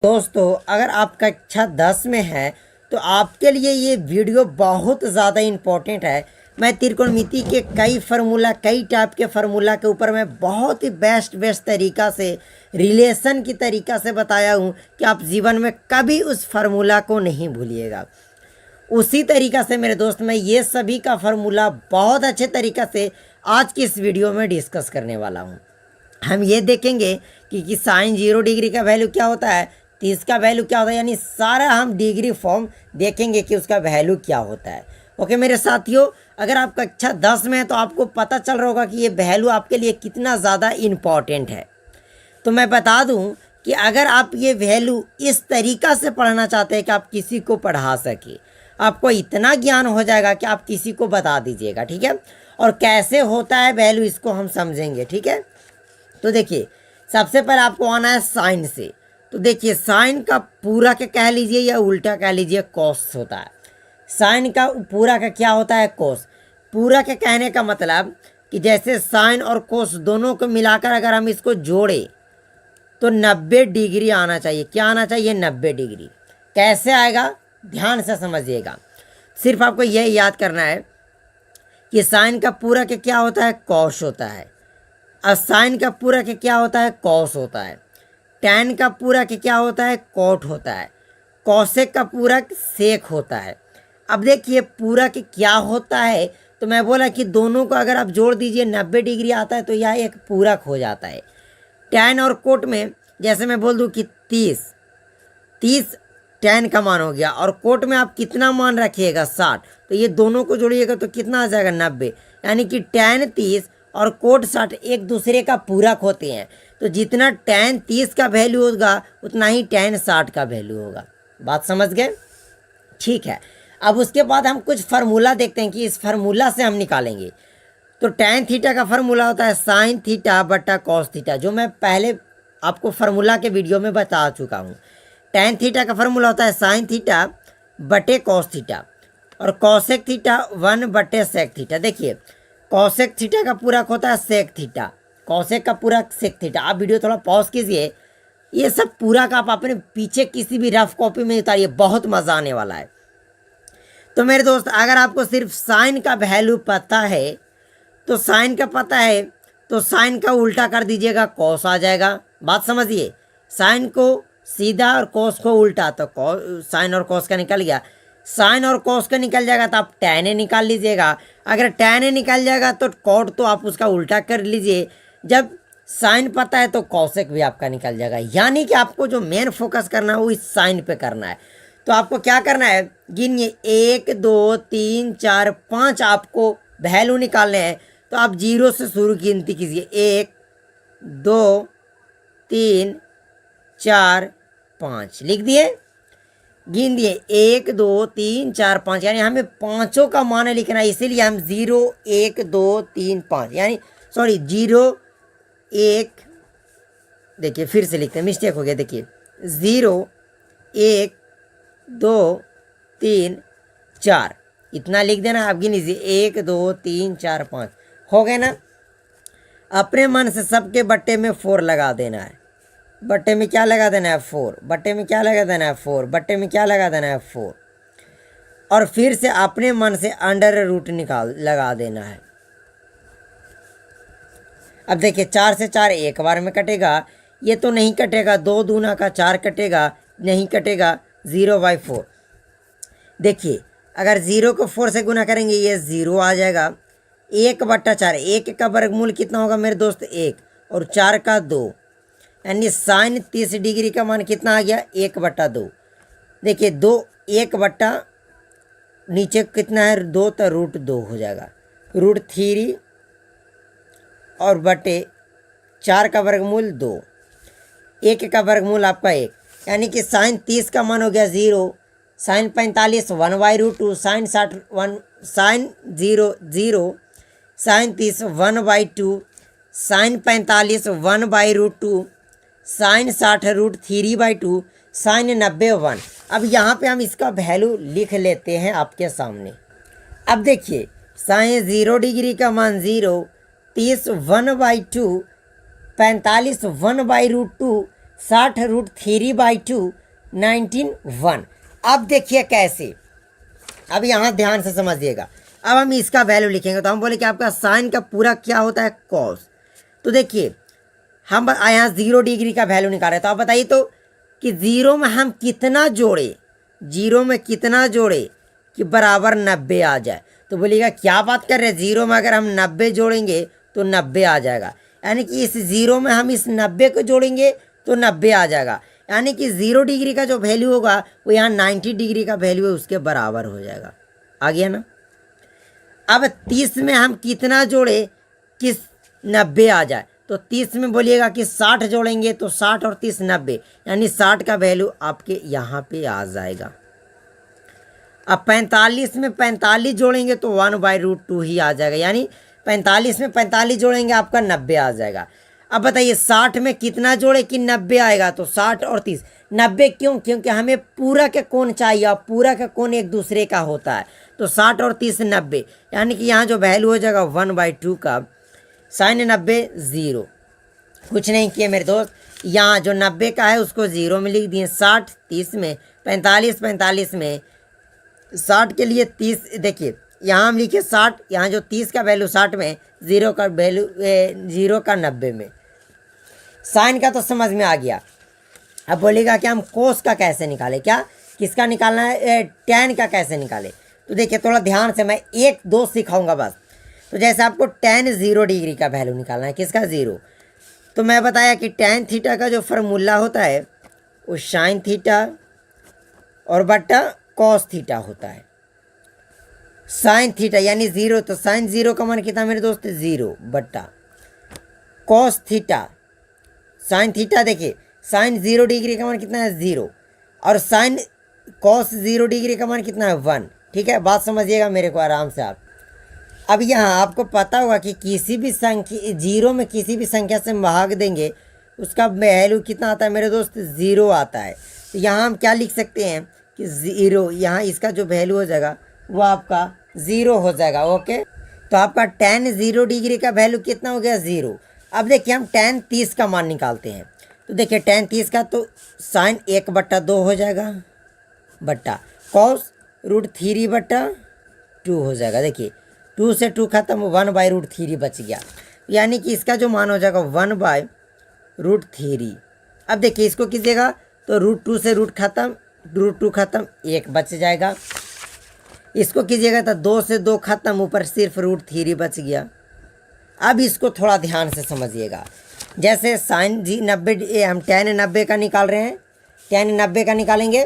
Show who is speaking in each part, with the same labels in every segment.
Speaker 1: दोस्तों अगर आप कक्षा 10 में है तो आपके लिए ये वीडियो बहुत ज़्यादा इम्पोर्टेंट है। मैं त्रिकोणमिति के कई टाइप के फार्मूला के ऊपर मैं बहुत ही बेस्ट तरीका से रिलेशन की तरीका से बताया हूँ कि आप जीवन में कभी उस फार्मूला को नहीं भूलिएगा। उसी तरीका से मेरे दोस्त मैं ये सभी का फार्मूला बहुत अच्छे तरीका से आज की इस वीडियो में डिस्कस करने वाला हूँ। हम ये देखेंगे कि साइन 0 डिग्री का वैल्यू क्या होता है, 30 का वैल्यू क्या होता है, यानी सारा हम डिग्री फॉर्म देखेंगे कि उसका वैल्यू क्या होता है। ओके मेरे साथियों, अगर आप कक्षा 10 में हैं तो आपको पता चल रहा होगा कि ये वैल्यू आपके लिए कितना ज़्यादा इम्पॉर्टेंट है। तो मैं बता दूं कि अगर आप ये वैल्यू इस तरीका से पढ़ना चाहते हैं कि आप किसी को पढ़ा सके, आपको इतना ज्ञान हो जाएगा कि आप किसी को बता दीजिएगा, ठीक है। और कैसे होता है वैल्यू इसको हम समझेंगे, ठीक है। तो देखिए सबसे पहले आपको आना है साइन से। तो देखिए साइन का पूरा का कह लीजिए या उल्टा कह लीजिए कॉस होता है। साइन का पूरा का क्या होता है, कोस। पूरा के कहने का मतलब कि जैसे साइन और कोस दोनों को मिलाकर अगर हम इसको जोड़े तो 90 डिग्री आना चाहिए। क्या आना चाहिए, 90 डिग्री। कैसे आएगा ध्यान से समझिएगा। सिर्फ आपको यह याद करना है कि साइन का पूरा के क्या होता है, कॉस होता है। और साइन का पूरा के क्या होता है, कॉस होता है। टैन का पूरा के क्या होता है, कॉट होता है। कॉसेक का पूरक सेक होता है। अब देखिए पूरा के क्या होता है, तो मैं बोला कि दोनों को अगर आप जोड़ दीजिए 90 डिग्री आता है तो यह एक पूरक हो जाता है। टैन और कोट में जैसे मैं बोल दूं कि 30 टैन का मान हो गया, और कोट में आप कितना मान रखिएगा 60, तो ये दोनों को जोड़िएगा तो कितना आ जाएगा 90। यानी कि टैन 30 और कोट 60 एक दूसरे का पूरक होते हैं। तो जितना टैन 30 का वैल्यू होगा उतना ही टैन 60 का वैल्यू होगा। बात समझ गए, ठीक है। अब उसके बाद हम कुछ फार्मूला देखते हैं कि इस फार्मूला से हम निकालेंगे। तो टैन थीटा का फार्मूला होता है साइन थीटा बटा कॉस थीटा, जो मैं पहले आपको फार्मूला के वीडियो में बता चुका हूँ। टैन थीटा का फार्मूला होता है साइन थीटा बटे कॉस थीटा, और कॉसेक थीटा 1 बटे सेक थीटा। देखिए कॉसेक थीटा का पूरक होता है सेक थीटा, कॉसेक का पूरक सेक थीटा। आप वीडियो थोड़ा पॉज कीजिए, ये सब पूरक आप अपने पीछे किसी भी रफ कॉपी में उतारिए, बहुत मज़ा आने वाला है। तो मेरे दोस्त अगर आपको सिर्फ साइन का वैल्यू पता है तो साइन का पता है तो साइन का उल्टा कर दीजिएगा, कॉस आ जाएगा। बात समझिए, साइन को सीधा और कॉस को उल्टा, तो साइन और कॉस का निकल गया। साइन और कॉस का निकल जाएगा तो आप टैन ए निकाल लीजिएगा। अगर टैन ए निकल जाएगा तो कॉट तो आप उसका उल्टा कर लीजिए। जब साइन पता है तो कॉसेक भी आपका निकल जाएगा। यानी कि आपको जो मेन फोकस करना है वो इस साइन पे करना है। तो आपको क्या करना है, गिनिए 1 2 3 4 5 आपको वैल्यू निकालने हैं। तो आप 0 से शुरू गिनती कीजिए, 1 2 3 4 5 लिख दिए, गिन दिए 1 2 3 4 5, यानी हमें पाँचों का मान लिखना है। इसीलिए हम 0 1 2 3 5 यानी 0 1, देखिए फिर से लिखते हैं, मिस्टेक हो गया। देखिए 0 1 2 3 4 इतना लिख देना। आप गिन लीजिए 1 2 3 4 5 हो गए ना। अपने मन से सबके बट्टे में 4 लगा देना है। बट्टे में क्या लगा देना है, 4। बट्टे में क्या लगा देना है, 4। बट्टे में क्या लगा देना है, 4। और फिर से अपने मन से अंडर रूट लगा देना है। अब देखिए 4 से 4 एक बार में कटेगा, ये तो नहीं कटेगा। 2 दूना का 4 कटेगा, नहीं कटेगा। 0/4। देखिए अगर 0 को 4 से गुना करेंगे ये 0 आ जाएगा। 1/4, 1 का वर्गमूल कितना होगा मेरे दोस्त, 1, और 4 का 2, यानी साइन 30 डिग्री का मान कितना आ गया, 1/2। देखिए 2 1 बट्टा नीचे कितना है 2, तो √2 हो जाएगा। √3 और बटे 4 का वर्गमूल 2, 1 का वर्गमूल आपका 1, यानी कि साइन 30 का मान हो गया 0, sine 45 1/2, sine 60 1, sine 0 0, sine 30 1/2, sine 45 1/2, sine 60 √3/2, sine 90 1। अब यहाँ पे हम इसका वैल्यू लिख लेते हैं आपके सामने। अब देखिए साइन 0 डिग्री का मान 0, 30 1/2, 45 1/2, 60√3/2 19 1। अब देखिए कैसे, अब यहाँ ध्यान से समझिएगा। अब हम इसका वैल्यू लिखेंगे तो हम बोले कि आपका साइन का पूरा क्या होता है, कॉस। तो देखिए हम यहाँ 0 डिग्री का वैल्यू निकाले, तो आप बताइए तो कि 0 में हम कितना जोड़े, 0 में कितना जोड़े कि बराबर 90 आ जाए। तो बोलिएगा क्या बात कर रहे हैं, 0 में अगर हम 90 जोड़ेंगे तो 90 आ जाएगा, यानी कि इस 0 में हम इस 90 को जोड़ेंगे तो 90 आ जाएगा, यानी कि 0 डिग्री का जो वैल्यू होगा वो यहाँ 90 डिग्री का वैल्यू है उसके बराबर हो जाएगा। आ गया ना। अब 30 में हम कितना जोड़े कि 90 आ जाए, तो 30 में बोलिएगा कि 60 जोड़ेंगे तो 60 और 30 90, यानी 60 का वैल्यू आपके यहाँ पे आ जाएगा। अब 45 में 45 जोड़ेंगे तो 1/√2 ही आ जाएगा, यानी 45 में 45 जोड़ेंगे आपका 90 आ जाएगा। अब बताइए 60 में कितना जोड़े कि 90 आएगा, तो 60 और 30 90 क्यों, क्योंकि हमें पूरा के कोण चाहिए और पूरा का कोण एक दूसरे का होता है, तो 60 और 30 90, यानी कि यहाँ जो वैल्यू हो जाएगा 1/2 का साइन 90 0। कुछ नहीं किए मेरे दोस्त, यहाँ जो 90 का है उसको 0 में लिख दिए, 60 30 में, 45 45 में, 60 के लिए 30, देखिए यहाँ हम लिखे 60, यहाँ जो 30 का वैल्यू 60 में, 0 का वैल्यू 0 का 90 में। साइन का तो समझ में आ गया। अब बोलेगा कि हम कोस का कैसे निकाले, क्या किसका निकालना है, टैन का कैसे निकाले। तो देखिए थोड़ा ध्यान से, मैं 1 2 सिखाऊंगा बस। तो जैसे आपको टैन 0 डिग्री का वैल्यू निकालना है, किसका 0, तो मैं बताया कि टैन थीटा का जो फार्मूला होता है वो साइन थीटा और बट्टा कॉस थीटा होता है। साइन थीटा यानी 0, तो साइन 0 का मान कितना मेरे दोस्त, 0 बट्टा कॉस थीटा, साइन थीटा देखिए साइन 0 डिग्री का मान कितना है 0, और साइन कॉस 0 डिग्री का मान कितना है 1। ठीक है, बात समझिएगा मेरे को आराम से आप। अब यहाँ आपको पता होगा कि किसी भी संख्या 0 में किसी भी संख्या से भाग देंगे उसका वैल्यू कितना आता है मेरे दोस्त, 0 आता है। तो यहाँ हम क्या लिख सकते हैं कि 0, यहाँ इसका जो वैल्यू हो जाएगा वो आपका 0 हो जाएगा। ओके, तो आपका टैन 0 डिग्री का वैल्यू कितना हो गया, 0। अब देखिए हम टैन 30 का मान निकालते हैं, तो देखिए टैन 30 का तो साइन 1/2 हो जाएगा बट्टा कॉस √3/2 हो जाएगा। देखिए 2 से 2 खत्म, 1/√3 बच गया, यानी कि इसका जो मान हो जाएगा 1/√3। अब देखिए इसको कीजिएगा तो √2 से रूट खत्म, √2 खत्म, 1 बच जाएगा। इसको कीजिएगा तो 2 से 2 खत्म, ऊपर सिर्फ √3 बच गया। अब इसको थोड़ा ध्यान से समझिएगा, जैसे साइन 90 हम टैन 90 का निकाल रहे हैं, टैन 90 का निकालेंगे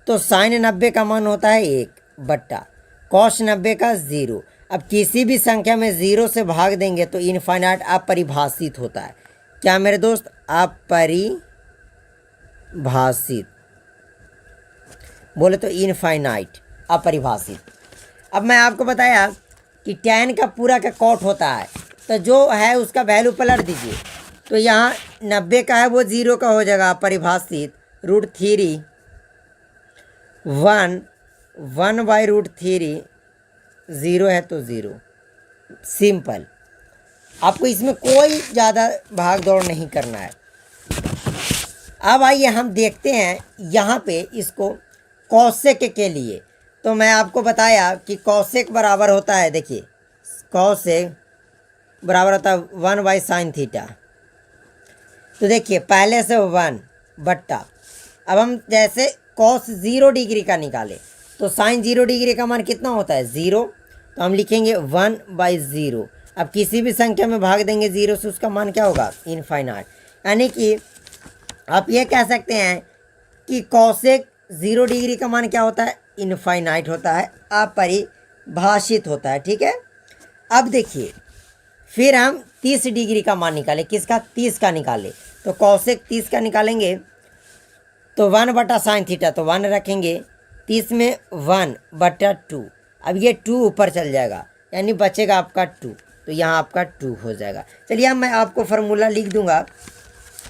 Speaker 1: तो साइन 90 का मान होता है 1 बट्टा कॉस 90 का 0। अब किसी भी संख्या में 0 से भाग देंगे तो इनफाइनाइट अपरिभाषित होता है। क्या मेरे दोस्त, अपरिभाषित, बोले तो इनफाइनाइट, अपरिभाषित। अब मैं आपको बताया कि टैन का पूरा का कॉट होता है, तो जो है उसका वैल्यू पलट दीजिए, तो यहाँ 90 का है वो 0 का हो जाएगा अपरिभाषित, √3 1/√3, 0 है तो 0, सिंपल। आपको इसमें कोई ज़्यादा भाग दौड़ नहीं करना है। अब आइए हम देखते हैं यहाँ पे इसको कॉसेक के लिए। तो मैं आपको बताया कि कॉसेक बराबर होता है, देखिए कॉसेक बराबर होता है 1/sin थीटा। तो देखिए पहले से 1 बट्टा, अब हम जैसे कॉस 0 डिग्री का निकाले तो साइन 0 डिग्री का मान कितना होता है 0, तो हम लिखेंगे 1/0। अब किसी भी संख्या में भाग देंगे 0 से, उसका मान क्या होगा, इनफाइनाइट। यानी कि आप ये कह सकते हैं कि कॉसेक 0 डिग्री का मान क्या होता है, इनफाइनाइट होता है, अपरिभाषित होता है। ठीक है, अब देखिए फिर हम 30 डिग्री का मान निकाले, किसका, 30 का निकाले। तो कॉसेक 30 का निकालेंगे तो 1/sin थीटा, तो 1 रखेंगे, 30 में 1/2। अब ये 2 ऊपर चल जाएगा, यानी बचेगा आपका 2, तो यहाँ आपका 2 हो जाएगा। चलिए अब मैं आपको फार्मूला लिख दूंगा,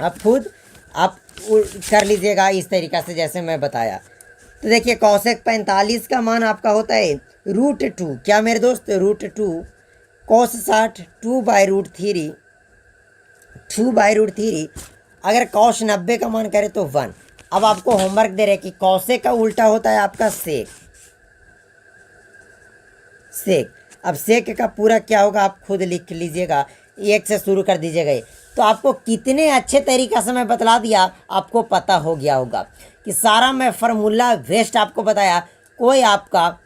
Speaker 1: आप खुद आप कर लीजिएगा इस तरीक़ा से जैसे मैं बताया। तो देखिए कॉसेक 45 का मान आपका होता है √2, क्या मेरे दोस्त, √2 कॉस 60 2/√3, अगर कॉस 90 का मान करें तो 1। अब आपको होमवर्क दे रहे कि कॉसे का उल्टा होता है आपका सेक। सेक, अब सेक का पूरा क्या होगा आप खुद लिख लीजिएगा, 1 से शुरू कर दीजिएगा। तो आपको कितने अच्छे तरीक़ा से मैं बतला दिया, आपको पता हो गया होगा कि सारा मैं फार्मूला वेस्ट आपको बताया, कोई आपका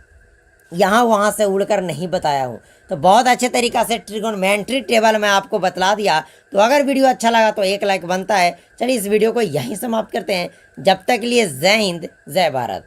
Speaker 1: यहाँ वहाँ से उड़कर नहीं बताया हूँ। तो बहुत अच्छे तरीक़ा से ट्रिगोनोमेट्री टेबल मैं आपको बतला दिया। तो अगर वीडियो अच्छा लगा तो एक लाइक बनता है। चलिए इस वीडियो को यहीं समाप्त करते हैं। जब तक के लिए जय हिंद, जय भारत।